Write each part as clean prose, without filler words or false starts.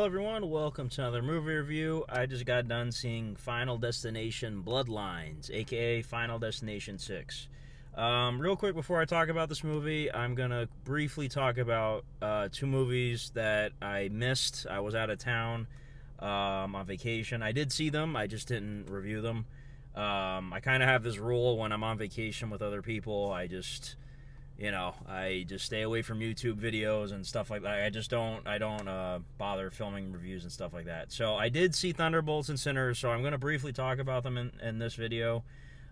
Hello everyone, welcome to another movie review. I just got done seeing Final Destination Bloodlines, aka Final Destination 6. Real quick before I talk about this movie, I'm going to briefly talk about two movies that I missed. I was out of town on vacation. I did see them, I just didn't review them. I kind of have this rule when I'm on vacation with other people. I just stay away from YouTube videos and stuff like that. I don't bother filming reviews and stuff like that. So I did see Thunderbolts and Sinners, so I'm going to briefly talk about them in this video.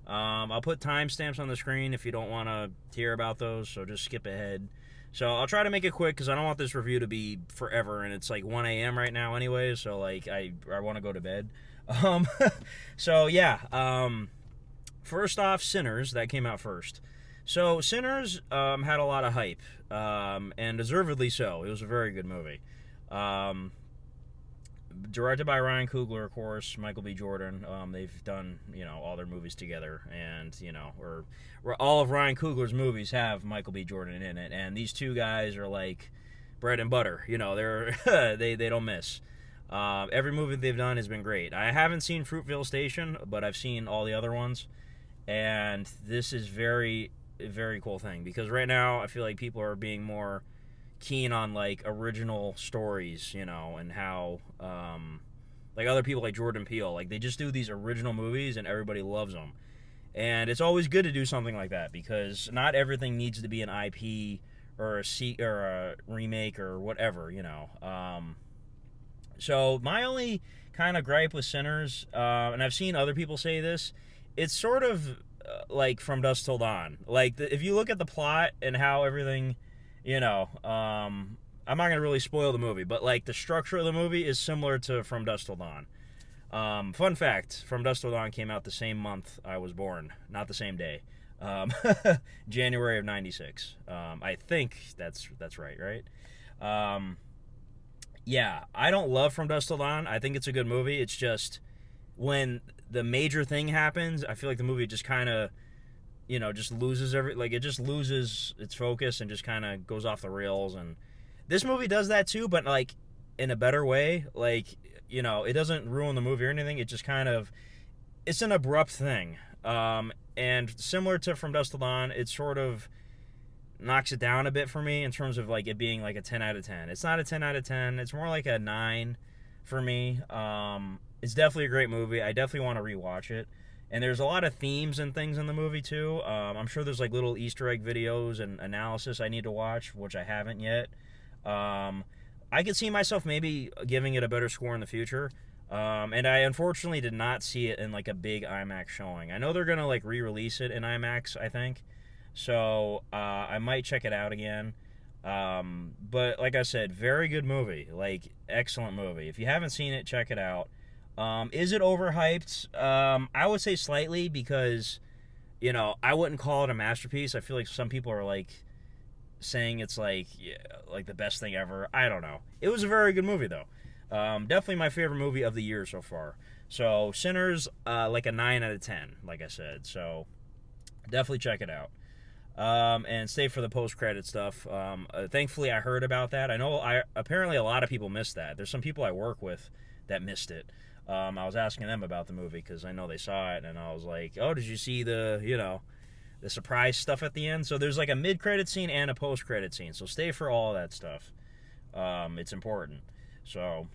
I'll put timestamps on the screen if you don't want to hear about those, so just skip ahead. So I'll try to make it quick because I don't want this review to be forever, and it's like 1 a.m. right now anyway, so like I want to go to bed. First off, Sinners, that came out first. So Sinners had a lot of hype, and deservedly so. It was a very good movie. Directed by Ryan Coogler, of course, Michael B. Jordan. They've done, all their movies together, and, or all of Ryan Coogler's movies have Michael B. Jordan in it, and these two guys are like bread and butter. They're they don't miss. Every movie they've done has been great. I haven't seen Fruitvale Station, but I've seen all the other ones, and this is very cool thing, because right now I feel like people are being more keen on like original stories, and how like other people like Jordan Peele, like they just do these original movies and everybody loves them. And it's always good to do something like that, because not everything needs to be an IP or a remake or whatever. So my only kind of gripe with Sinners, and I've seen other people say this, it's sort of like From Dusk Till Dawn. Like, if you look at the plot and how everything, I'm not going to really spoil the movie, but like the structure of the movie is similar to From Dusk Till Dawn. Fun fact, From Dusk Till Dawn came out the same month I was born, not the same day. January of 96. I think that's right? Yeah, I don't love From Dusk Till Dawn. I think it's a good movie. It's just when the major thing happens, I feel like the movie just kind of, just loses it just loses its focus and just kind of goes off the rails. And this movie does that too, but like in a better way. Like, it doesn't ruin the movie or anything. It just kind of, it's an abrupt thing. And similar to From Dusk Till Dawn, it sort of knocks it down a bit for me in terms of like it being like a 10 out of 10. It's not a 10 out of 10. It's more like a 9 for me. It's definitely a great movie. I definitely want to rewatch it. And there's a lot of themes and things in the movie too. I'm sure there's like little Easter egg videos and analysis I need to watch, which I haven't yet. I could see myself maybe giving it a better score in the future. And I unfortunately did not see it in like a big IMAX showing. I know they're going to like re-release it in IMAX, I think. So I might check it out again. But like I said, very good movie. Like, excellent movie. If you haven't seen it, check it out. Is it overhyped? I would say slightly, because, I wouldn't call it a masterpiece. I feel like some people are like saying it's like, yeah, like the best thing ever. I don't know. It was a very good movie though. Definitely my favorite movie of the year so far. So Sinners, like a 9 out of 10, like I said. So definitely check it out. And stay for the post-credit stuff. Thankfully, I heard about that. I know apparently a lot of people missed that. There's some people I work with that missed it. I was asking them about the movie because I know they saw it, and I was like, oh, did you see the surprise stuff at the end? So there's like a mid-credit scene and a post-credit scene, so stay for all that stuff. It's important. So,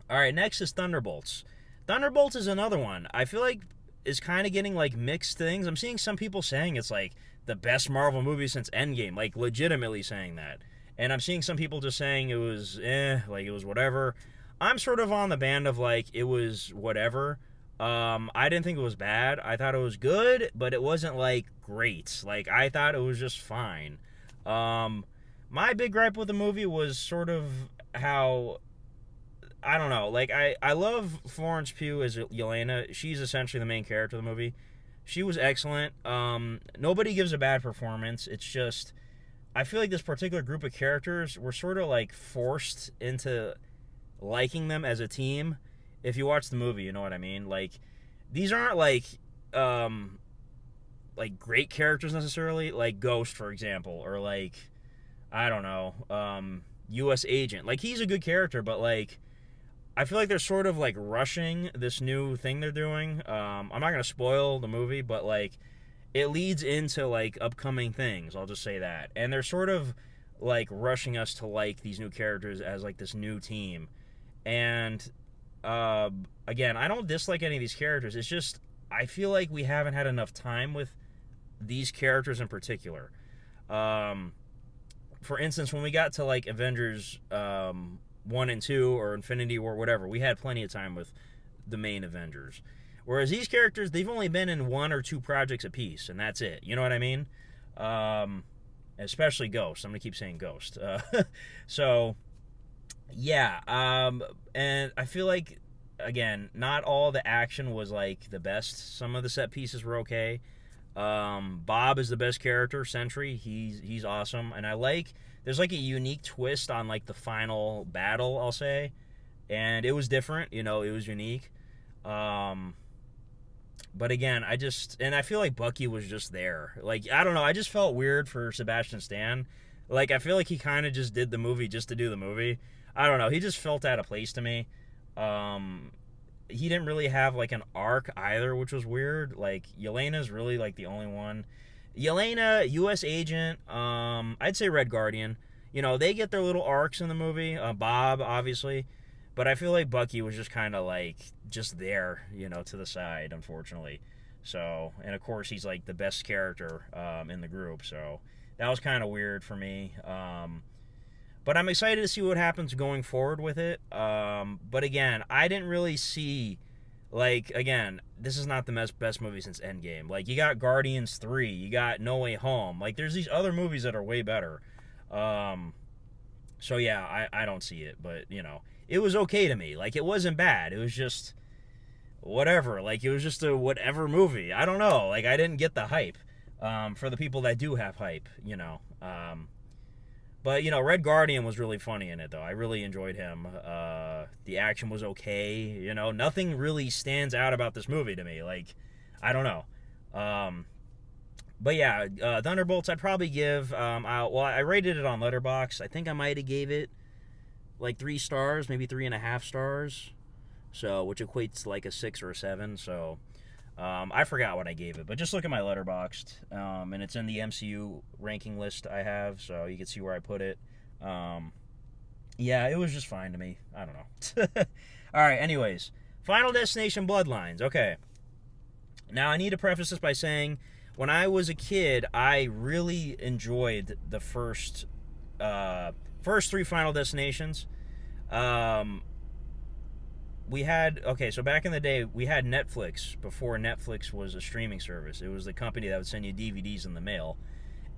all right, next is Thunderbolts. Thunderbolts is another one. I feel like is kind of getting like mixed things. I'm seeing some people saying it's like the best Marvel movie since Endgame, like legitimately saying that. And I'm seeing some people just saying it was like it was whatever. I'm sort of on the band of like it was whatever. I didn't think it was bad. I thought it was good, but it wasn't like great. Like, I thought it was just fine. My big gripe with the movie was sort of how, I don't know, like I love Florence Pugh as Yelena. She's essentially the main character of the movie. She was excellent. Nobody gives a bad performance. It's just, I feel like this particular group of characters were sort of like forced into liking them as a team. If you watch the movie, you know what I mean. Like, these aren't like great characters necessarily, like Ghost, for example, or like, I don't know, U.S. Agent. Like, he's a good character, but like I feel like they're sort of like rushing this new thing they're doing. I'm not gonna spoil the movie, but like it leads into like upcoming things. I'll just say that, and they're sort of like rushing us to like these new characters as like this new team. And uh, again, I don't dislike any of these characters. It's just I feel like we haven't had enough time with these characters in particular. Um, for instance, when we got to like Avengers 1 and 2 or Infinity War, whatever, we had plenty of time with the main Avengers. Whereas these characters, they've only been in 1 or 2 projects apiece, and that's it. You know what I mean? Especially Ghost. I'm gonna keep saying Ghost. So yeah, and I feel like again, not all the action was like the best. Some of the set pieces were okay. Bob is the best character, Sentry. He's awesome, and I like. There's like a unique twist on like the final battle, I'll say, and it was different. You know, it was unique. Um, but again, I feel like Bucky was just there. Like I don't know, I just felt weird for Sebastian Stan. Like I feel like he kind of just did the movie just to do the movie. I don't know. He just felt out of place to me. Um, he didn't really have like an arc either, which was weird. Like Yelena's really like the only one. Yelena, U.S. Agent, I'd say Red Guardian. You know, they get their little arcs in the movie. Bob, obviously, but I feel like Bucky was just kind of like just there, you know, to the side, unfortunately. So, and of course, he's like the best character in the group. So that was kind of weird for me. But I'm excited to see what happens going forward with it. But again, I didn't really see, like, again, this is not the best movie since Endgame. Like, you got Guardians 3, you got No Way Home. Like, there's these other movies that are way better. So yeah, I don't see it. But, you know, it was okay to me. Like, it wasn't bad. It was just whatever. Like, it was just a whatever movie. I don't know. Like, I didn't get the hype. For the people that do have hype, you know. But, you know, Red Guardian was really funny in it, though. I really enjoyed him. The action was okay. You know, nothing really stands out about this movie to me. Like, I don't know. But, yeah, Thunderbolts, I'd probably give... I rated it on Letterboxd. I think I might have gave it, like, 3 stars, maybe 3.5 stars. So, which equates to, like, a 6 or a 7. So... I forgot what I gave it, but just look at my Letterboxd, and it's in the MCU ranking list I have, so you can see where I put it. Yeah, it was just fine to me. I don't know. All right, anyways. Final Destination Bloodlines. Okay. Now, I need to preface this by saying, when I was a kid, I really enjoyed the first 3 Final Destinations. So back in the day, we had Netflix before Netflix was a streaming service. It was the company that would send you DVDs in the mail.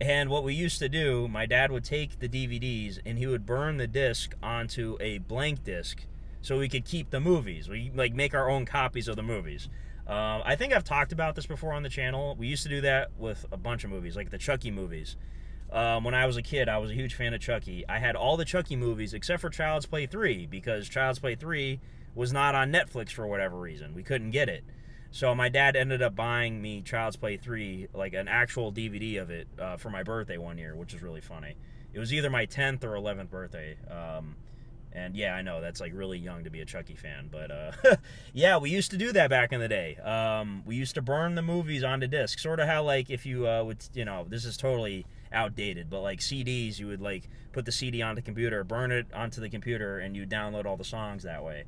And what we used to do, my dad would take the DVDs and he would burn the disc onto a blank disc so we could keep the movies. We like make our own copies of the movies. I think I've talked about this before on the channel. We used to do that with a bunch of movies, like the Chucky movies. When I was a kid, I was a huge fan of Chucky. I had all the Chucky movies except for Child's Play 3 because Child's Play 3 was not on Netflix for whatever reason. We couldn't get it. So my dad ended up buying me Child's Play 3, like an actual DVD of it, for my birthday one year, which is really funny. It was either my 10th or 11th birthday. And yeah, I know that's like really young to be a Chucky fan, but yeah, we used to do that back in the day. We used to burn the movies onto disc, sort of how like if you would, you know, this is totally outdated, but like CDs, you would like put the CD onto the computer, burn it onto the computer, and you download all the songs that way.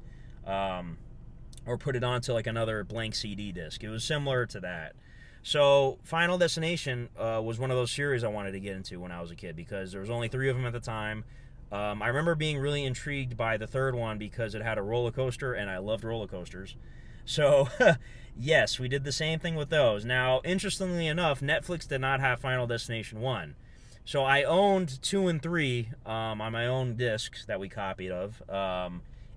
Or put it onto like another blank CD disc. It was similar to that. So Final Destination was one of those series I wanted to get into when I was a kid because there was only 3 of them at the time. I remember being really intrigued by the 3rd one because it had a roller coaster and I loved roller coasters. So yes, we did the same thing with those. Now, interestingly enough, Netflix did not have Final Destination 1. So I owned 2 and 3 on my own discs that we copied of.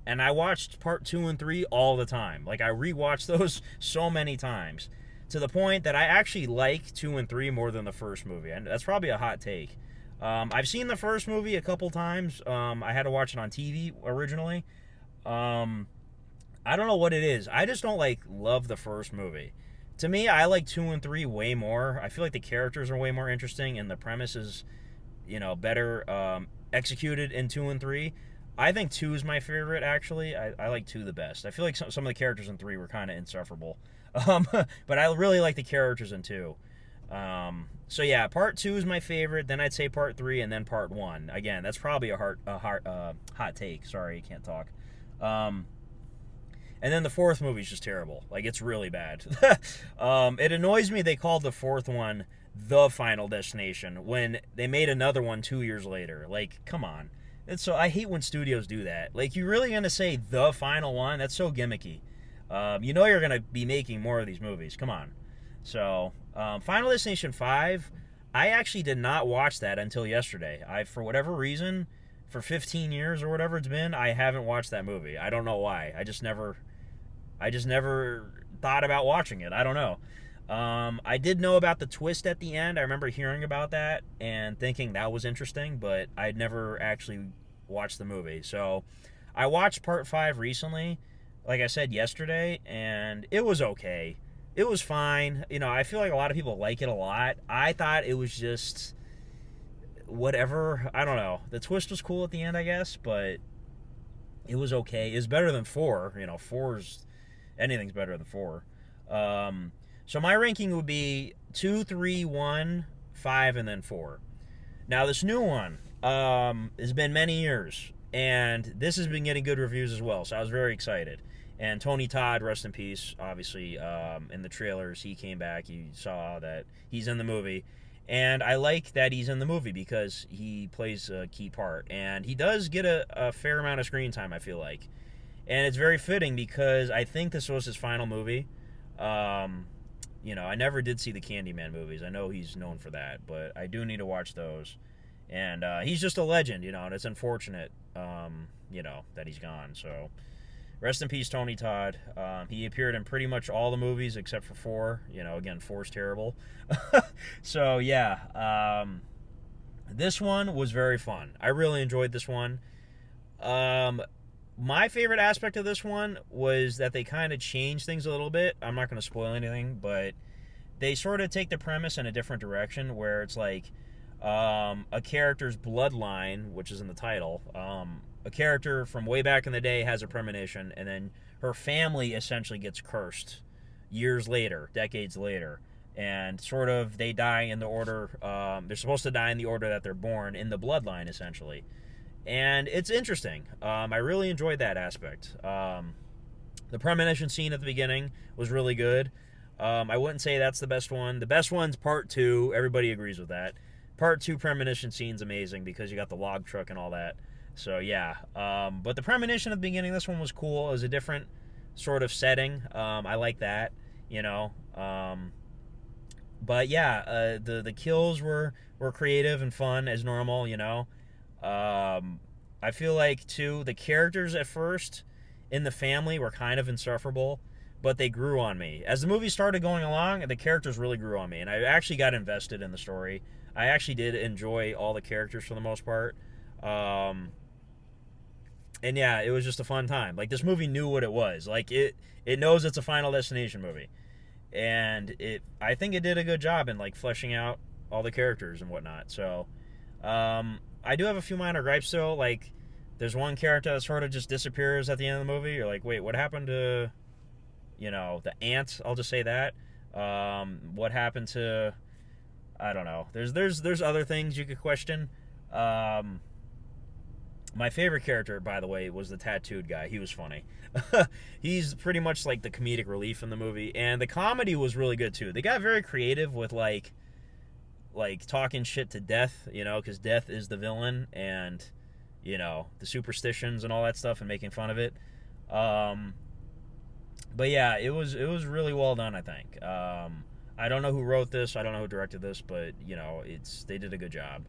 And I watched part 2 and 3 all the time. Like, I rewatched those so many times. To the point that I actually like 2 and 3 more than the first movie. And that's probably a hot take. I've seen the first movie a couple times. I had to watch it on TV originally. I don't know what it is. I just don't, love the first movie. To me, I like 2 and 3 way more. I feel like the characters are way more interesting. And the premise is, better executed in 2 and 3. I think 2 is my favorite, actually. I like 2 the best. I feel like some of the characters in 3 were kind of insufferable. But I really like the characters in 2. So yeah, part 2 is my favorite. Then I'd say part 3, and then part 1. Again, that's probably a hot take. Sorry, I can't talk. And then the fourth movie is just terrible. Like, it's really bad. It annoys me they called the fourth one The Final Destination when they made another one 2 years later. Like, come on. And so I hate when studios do that. Like, you really gonna say the final one? That's so gimmicky. You know you're gonna be making more of these movies. Come on. So, Final Destination 5, I actually did not watch that until yesterday. For whatever reason, for 15 years or whatever it's been, I haven't watched that movie. I don't know why. I just never thought about watching it. I don't know. I did know about the twist at the end. I remember hearing about that and thinking that was interesting, but I'd never actually watched the movie. So I watched part 5 recently, like I said, yesterday, and it was okay. It was fine. You know, I feel like a lot of people like it a lot. I thought it was just whatever. I don't know. The twist was cool at the end, I guess, but it was okay. It's better than 4. You know, 4's... anything's better than 4. So my ranking would be 2, 3, 1, 5, and then 4. Now this new one has been many years, and this has been getting good reviews as well, so I was very excited. And Tony Todd, rest in peace, obviously, in the trailers, he came back. You saw that he's in the movie. And I like that he's in the movie because he plays a key part. And he does get a fair amount of screen time, I feel like. And it's very fitting because I think this was his final movie. You know, I never did see the Candyman movies. I know he's known for that, but I do need to watch those. And he's just a legend, you know, and it's unfortunate, you know, that he's gone. So rest in peace, Tony Todd. He appeared in pretty much all the movies except for 4. You know, again, 4's terrible. So, yeah, this one was very fun. I really enjoyed this one. My favorite aspect of this one was that they kind of changed things a little bit. I'm not going to spoil anything, but they sort of take the premise in a different direction where it's like a character's bloodline, which is in the title. A character from way back in the day has a premonition, and then her family essentially gets cursed years later, decades later. And sort of they die in the order, they're supposed to die in the order that they're born, in the bloodline, essentially. And it's interesting. I really enjoyed that aspect. The premonition scene at the beginning was really good. I wouldn't say that's the best one. The best one's part 2. Everybody agrees with that. Part 2 premonition scene's amazing because you got the log truck and all that. So, yeah. But the premonition at the beginning, this one was cool. It was a different sort of setting. I like that, you know. But, yeah, the kills were creative and fun as normal, you know. I feel like, too, the characters at first in the family were kind of insufferable, but they grew on me. As the movie started going along, the characters really grew on me, and I actually got invested in the story. I actually did enjoy all the characters for the most part. And yeah, it was just a fun time. Like, this movie knew what it was. Like, it knows it's a Final Destination movie. And I think it did a good job in, like, fleshing out all the characters and whatnot. So, I do have a few minor gripes, though. Like, there's one character that sort of just disappears at the end of the movie. You're like, wait, what happened to, you know, the aunt? I'll just say that. What happened to, I don't know. There's other things you could question. My favorite character, by the way, was the tattooed guy. He was funny. He's pretty much like the comedic relief in the movie. And the comedy was really good, too. They got very creative with, like talking shit to Death, you know, because Death is the villain, and, you know, the superstitions and all that stuff, and making fun of it. But yeah, it was really well done, I think. I don't know who wrote this, I don't know who directed this, but, you know, they did a good job.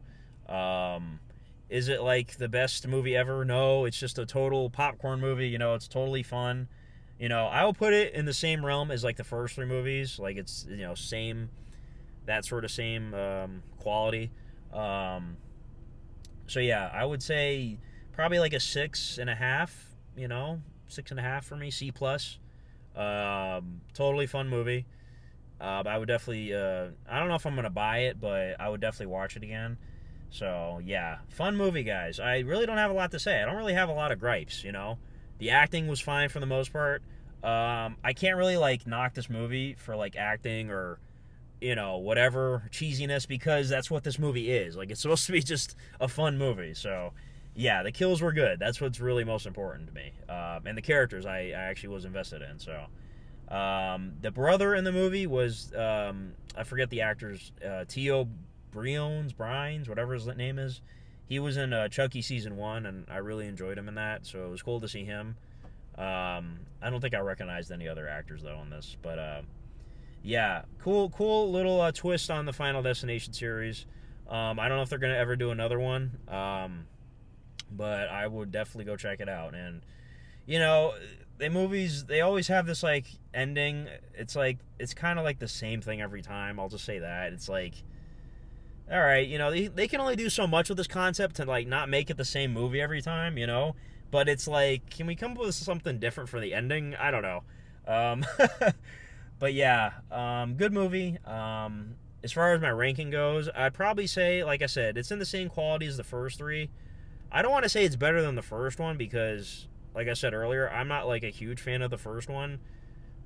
Is it like the best movie ever? No, it's just a total popcorn movie. You know, it's totally fun. You know, I will put it in the same realm as like the first 3 movies. Like, it's, you know, that sort of same quality. So yeah, I would say probably like a 6.5. You know, 6.5 for me, C+. Totally fun movie. I would definitely. I don't know if I'm gonna buy it, but I would definitely watch it again. So, yeah, fun movie, guys. I really don't have a lot to say. I don't really have a lot of gripes, you know? The acting was fine for the most part. I can't really, like, knock this movie for, like, acting or, you know, whatever cheesiness, because that's what this movie is. Like, it's supposed to be just a fun movie. So, yeah, the kills were good. That's what's really most important to me. And the characters I actually was invested in, so... the brother in the movie was, I forget the actor's, Tio Brines, whatever his name is. He was in Chucky Season 1, and I really enjoyed him in that, so it was cool to see him. I don't think I recognized any other actors, though, in this, but, yeah, cool little twist on the Final Destination series. I don't know if they're going to ever do another one, but I would definitely go check it out, and, you know... The movies, they always have this, like, ending. It's like, it's kind of like the same thing every time. I'll just say that. It's like, all right, you know, they can only do so much with this concept to, like, not make it the same movie every time, you know? But it's like, can we come up with something different for the ending? I don't know. But yeah, good movie. As far as my ranking goes, I'd probably say, like I said, it's in the same quality as the first three. I don't want to say it's better than the first one because... Like I said earlier, I'm not, like, a huge fan of the first one.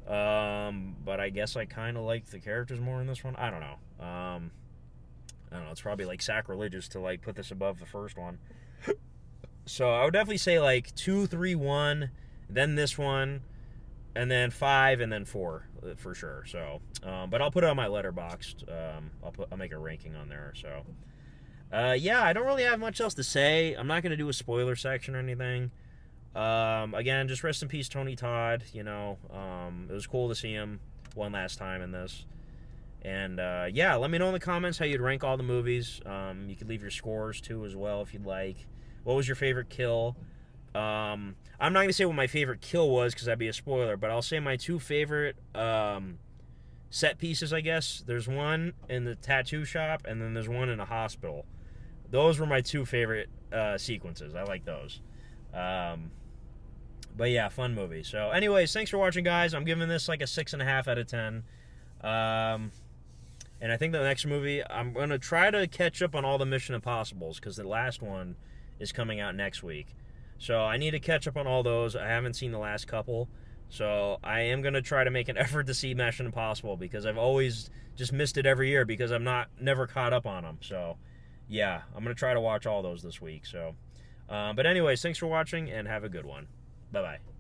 But I guess I kind of like the characters more in this one. I don't know. I don't know. It's probably, like, sacrilegious to, like, put this above the first one. So I would definitely say, like, 2, 3, 1, then this one, and then 5, and then 4, for sure. So, but I'll put it on my Letterboxd. I'll make a ranking on there. So, yeah, I don't really have much else to say. I'm not going to do a spoiler section or anything. Again, just rest in peace, Tony Todd. You know, it was cool to see him one last time in this. And, yeah, let me know in the comments how you'd rank all the movies. You could leave your scores, too, as well, if you'd like. What was your favorite kill? I'm not going to say what my favorite kill was, because that'd be a spoiler, but I'll say my 2 favorite, set pieces, I guess. There's one in the tattoo shop, and then there's one in a hospital. Those were my 2 favorite, sequences. I like those. But yeah, fun movie. So anyways, thanks for watching, guys. I'm giving this like a 6.5 out of 10. And I think the next movie, I'm going to try to catch up on all the Mission Impossibles, because the last one is coming out next week. So I need to catch up on all those. I haven't seen the last couple. So I am going to try to make an effort to see Mission Impossible, because I've always just missed it every year because I'm never caught up on them. So yeah, I'm going to try to watch all those this week. So, but anyways, thanks for watching and have a good one. Bye-bye.